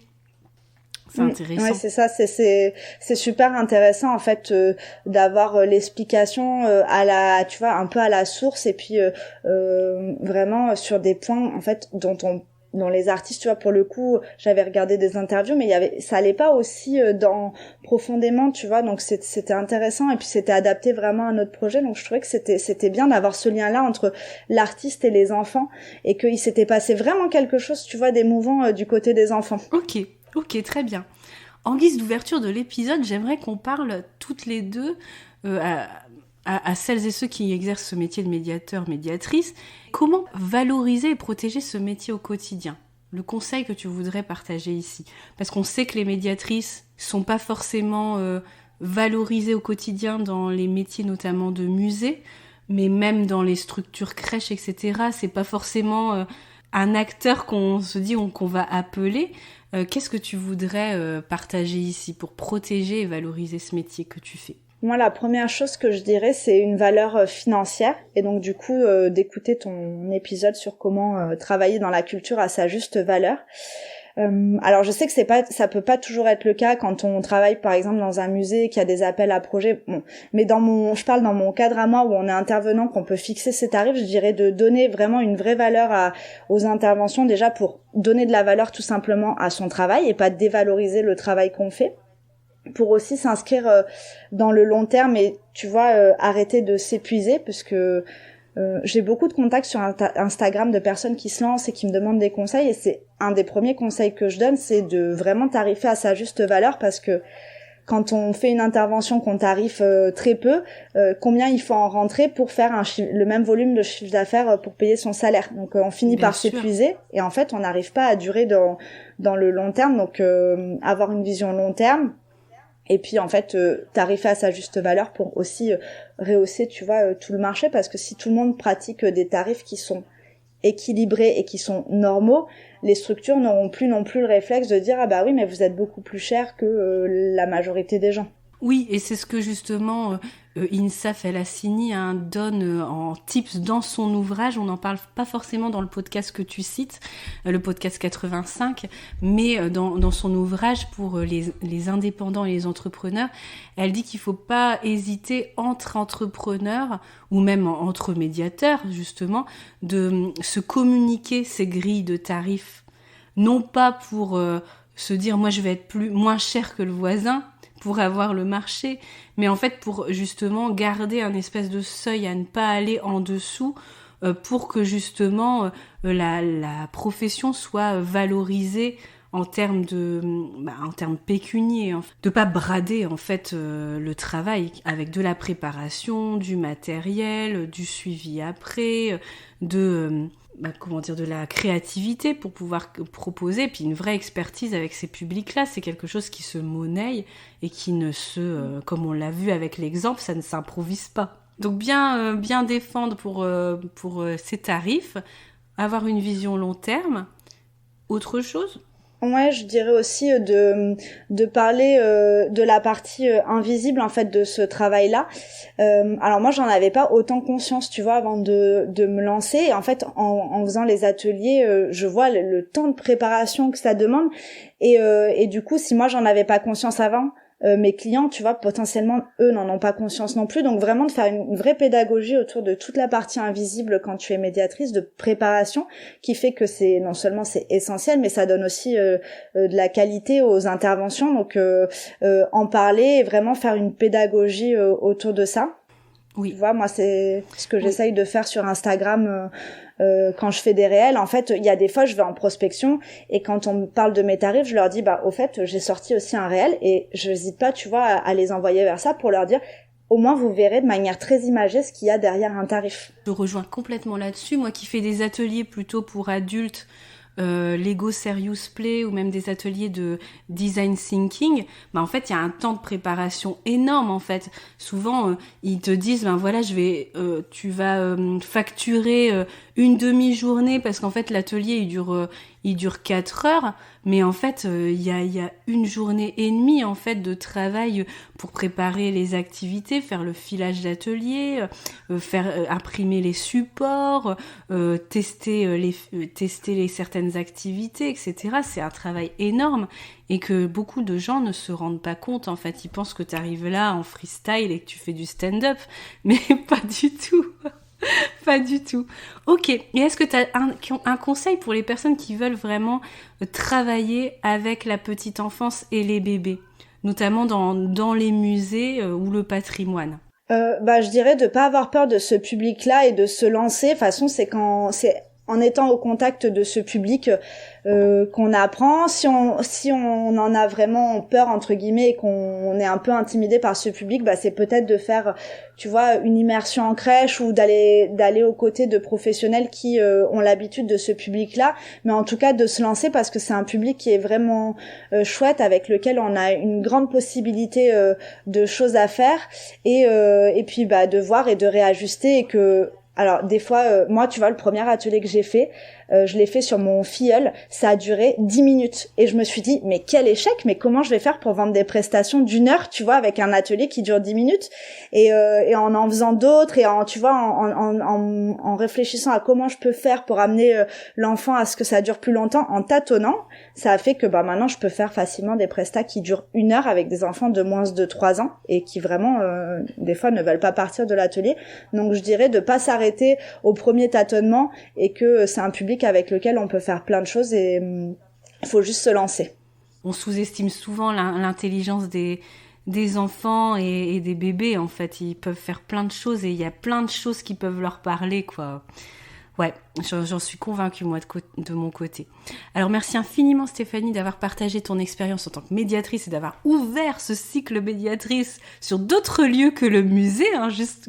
[SPEAKER 1] C'est intéressant.
[SPEAKER 2] Ouais, c'est ça, c'est super intéressant en fait d'avoir l'explication tu vois, un peu à la source et puis vraiment sur des points en fait dont les artistes, tu vois, pour le coup, j'avais regardé des interviews, mais ça allait pas aussi profondément, tu vois, donc c'était intéressant et puis c'était adapté vraiment à notre projet, donc je trouvais que c'était bien d'avoir ce lien-là entre l'artiste et les enfants et qu'il s'était passé vraiment quelque chose, tu vois, d'émouvant du côté des enfants.
[SPEAKER 1] Ok, très bien. En guise d'ouverture de l'épisode, j'aimerais qu'on parle toutes les deux à celles et ceux qui exercent ce métier de médiateur, médiatrice, comment valoriser et protéger ce métier au quotidien. Le conseil que tu voudrais partager ici. Parce qu'on sait que les médiatrices sont pas forcément valorisées au quotidien dans les métiers notamment de musée, mais même dans les structures crèches, etc. C'est pas forcément un acteur qu'on se dit qu'on va appeler. Qu'est-ce que tu voudrais partager ici pour protéger et valoriser ce métier que tu fais ?
[SPEAKER 2] Moi, la première chose que je dirais, c'est une valeur financière. Et donc, du coup, d'écouter ton épisode sur comment travailler dans la culture à sa juste valeur. Alors, je sais que ça peut pas toujours être le cas quand on travaille, par exemple, dans un musée, qu'il y a des appels à projets. Bon, mais je parle dans mon cadre à moi où on est intervenant, qu'on peut fixer ses tarifs. Je dirais de donner vraiment une vraie valeur aux interventions, déjà pour donner de la valeur tout simplement à son travail et pas dévaloriser le travail qu'on fait. Pour aussi s'inscrire dans le long terme et tu vois arrêter de s'épuiser parce que j'ai beaucoup de contacts sur Instagram de personnes qui se lancent et qui me demandent des conseils et c'est un des premiers conseils que je donne, c'est de vraiment tarifer à sa juste valeur parce que quand on fait une intervention, qu'on tarife très peu, combien il faut en rentrer pour faire le même volume de chiffre d'affaires pour payer son salaire. Donc on finit
[SPEAKER 1] Bien
[SPEAKER 2] par
[SPEAKER 1] sûr.
[SPEAKER 2] s'épuiser et en fait on n'arrive pas à durer dans le long terme. Donc avoir une vision long terme. Et puis en fait tarifer à sa juste valeur pour aussi rehausser, tu vois, tout le marché, parce que si tout le monde pratique des tarifs qui sont équilibrés et qui sont normaux, les structures n'auront plus non plus le réflexe de dire ah bah oui mais vous êtes beaucoup plus cher que la majorité des gens.
[SPEAKER 1] Oui, et c'est ce que justement INSAF El Hassiny donne en tips dans son ouvrage. On n'en parle pas forcément dans le podcast que tu cites, le podcast 85, mais dans son ouvrage pour les indépendants et les entrepreneurs, elle dit qu'il ne faut pas hésiter entre entrepreneurs ou même entre médiateurs justement de se communiquer ces grilles de tarifs, non pas pour se dire moi je vais être moins cher que le voisin, pour avoir le marché, mais en fait pour justement garder un espèce de seuil à ne pas aller en dessous pour que justement la profession soit valorisée en termes en termes pécuniaires, de pas brader en fait le travail avec de la préparation, du matériel, du suivi après, de la créativité pour pouvoir proposer, puis une vraie expertise avec ces publics-là. C'est quelque chose qui se monnaie et qui ne comme on l'a vu avec l'exemple, ça ne s'improvise pas. Donc bien défendre pour ces tarifs, avoir une vision long terme. Autre chose ?
[SPEAKER 2] Ouais, je dirais aussi de parler de la partie invisible en fait de ce travail-là. Alors moi j'en avais pas autant conscience, tu vois, avant de me lancer. Et en fait en faisant les ateliers, je vois le temps de préparation que ça demande. Et du coup si moi j'en avais pas conscience avant, mes clients, tu vois, potentiellement, eux n'en ont pas conscience non plus. Donc vraiment de faire une vraie pédagogie autour de toute la partie invisible quand tu es médiatrice, de préparation, qui fait que non seulement c'est essentiel, mais ça donne aussi de la qualité aux interventions. Donc en parler et vraiment faire une pédagogie autour de ça.
[SPEAKER 1] Oui.
[SPEAKER 2] Tu vois, moi c'est ce que j'essaye de faire sur Instagram quand je fais des réels. En fait, il y a des fois je vais en prospection et quand on me parle de mes tarifs, je leur dis au fait, j'ai sorti aussi un réel et je n'hésite pas, tu vois, à les envoyer vers ça pour leur dire au moins vous verrez de manière très imagée ce qu'il y a derrière un tarif.
[SPEAKER 1] Je rejoins complètement là-dessus. Moi qui fais des ateliers plutôt pour adultes, Lego Serious Play ou même des ateliers de design thinking, en fait il y a un temps de préparation énorme en fait. Souvent ils te disent voilà tu vas facturer une demi-journée parce qu'en fait l'atelier il dure 4 heures, mais en fait il y a une journée et demie en fait de travail pour préparer les activités, faire le filage d'atelier, faire imprimer les supports, tester les certaines activités, etc. C'est un travail énorme et que beaucoup de gens ne se rendent pas compte. En fait, ils pensent que tu arrives là en freestyle et que tu fais du stand-up, mais pas du tout. Pas du tout. Ok, et est-ce que tu as un conseil pour les personnes qui veulent vraiment travailler avec la petite enfance et les bébés, notamment dans les musées ou le patrimoine ?
[SPEAKER 2] Je dirais de pas avoir peur de ce public-là et de se lancer. De toute façon, c'est en étant au contact de ce public qu'on apprend. Si on en a vraiment peur entre guillemets et qu'on est un peu intimidé par ce public, c'est peut-être de faire, tu vois, une immersion en crèche ou d'aller aux côtés de professionnels qui ont l'habitude de ce public-là, mais en tout cas de se lancer parce que c'est un public qui est vraiment chouette, avec lequel on a une grande possibilité de choses à faire et puis de voir et de réajuster. Et que alors des fois moi tu vois, le premier atelier que j'ai fait, je l'ai fait sur mon filleul, ça a duré 10 minutes et je me suis dit mais quel échec, mais comment je vais faire pour vendre des prestations d'1 heure, tu vois, avec un atelier qui dure 10 minutes et en faisant d'autres et tu vois en réfléchissant à comment je peux faire pour amener l'enfant à ce que ça dure plus longtemps, en tâtonnant, ça a fait que maintenant je peux faire facilement des prestats qui durent 1 heure avec des enfants de moins de 3 ans et qui vraiment des fois ne veulent pas partir de l'atelier. Donc je dirais de pas s'arrêter au premier tâtonnement et que c'est un public avec lequel on peut faire plein de choses et il faut juste se lancer.
[SPEAKER 1] On sous-estime souvent l'intelligence des enfants et des bébés, en fait. Ils peuvent faire plein de choses et il y a plein de choses qui peuvent leur parler, quoi. Ouais, j'en suis convaincue, moi, de mon côté. Alors, merci infiniment, Stéphanie, d'avoir partagé ton expérience en tant que médiatrice et d'avoir ouvert ce cycle médiatrice sur d'autres lieux que le musée,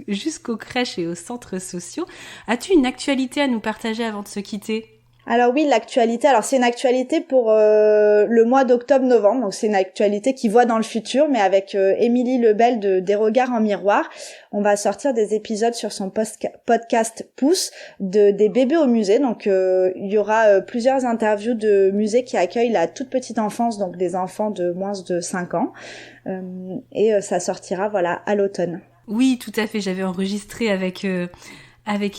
[SPEAKER 1] jusqu'aux crèches et aux centres sociaux. As-tu une actualité à nous partager avant de se quitter ?
[SPEAKER 2] Alors oui, l'actualité. Alors c'est une actualité pour le mois d'octobre-novembre. Donc c'est une actualité qui voit dans le futur, mais avec Émilie Lebel de Des Regards en Miroir. On va sortir des épisodes sur son podcast Pouce des bébés au musée. Donc il y aura plusieurs interviews de musées qui accueillent la toute petite enfance, donc des enfants de moins de 5 ans. Et ça sortira à l'automne.
[SPEAKER 1] Oui, tout à fait. J'avais enregistré avec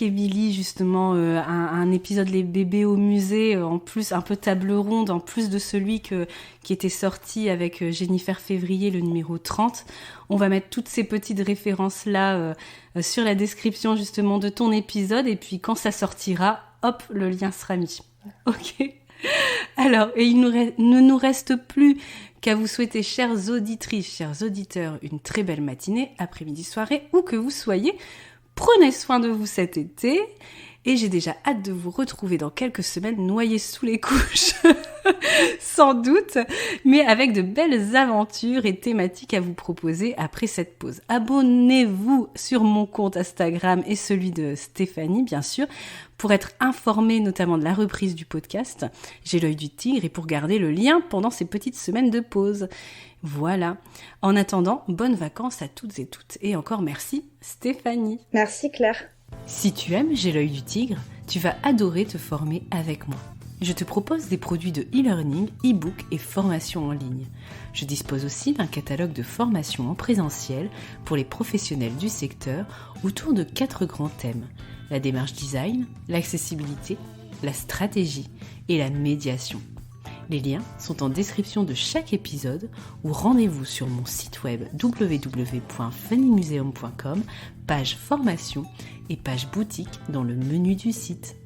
[SPEAKER 1] Émilie justement un épisode Les bébés au musée, en plus un peu table ronde, en plus de celui qui était sorti avec Jennifer Février, le numéro 30. On va mettre toutes ces petites références là sur la description justement de ton épisode, et puis quand ça sortira, hop, le lien sera mis. Ok. Alors, et il ne nous reste plus qu'à vous souhaiter, chères auditrices, chers auditeurs, une très belle matinée, après-midi, soirée, où que vous soyez. Prenez soin de vous cet été, et j'ai déjà hâte de vous retrouver dans quelques semaines noyés sous les couches, sans doute, mais avec de belles aventures et thématiques à vous proposer après cette pause. Abonnez-vous sur mon compte Instagram et celui de Stéphanie, bien sûr, pour être informé notamment de la reprise du podcast J'ai l'œil du tigre et pour garder le lien pendant ces petites semaines de pause. Voilà. En attendant, bonnes vacances à toutes et toutes. Et encore merci Stéphanie.
[SPEAKER 2] Merci Claire.
[SPEAKER 1] Si tu aimes J'ai l'œil du tigre, tu vas adorer te former avec moi. Je te propose des produits de e-learning, e-book et formation en ligne. Je dispose aussi d'un catalogue de formations en présentiel pour les professionnels du secteur autour de 4 grands thèmes. La démarche design, l'accessibilité, la stratégie et la médiation. Les liens sont en description de chaque épisode ou rendez-vous sur mon site web www.funnymuseum.com, page formation et page boutique dans le menu du site.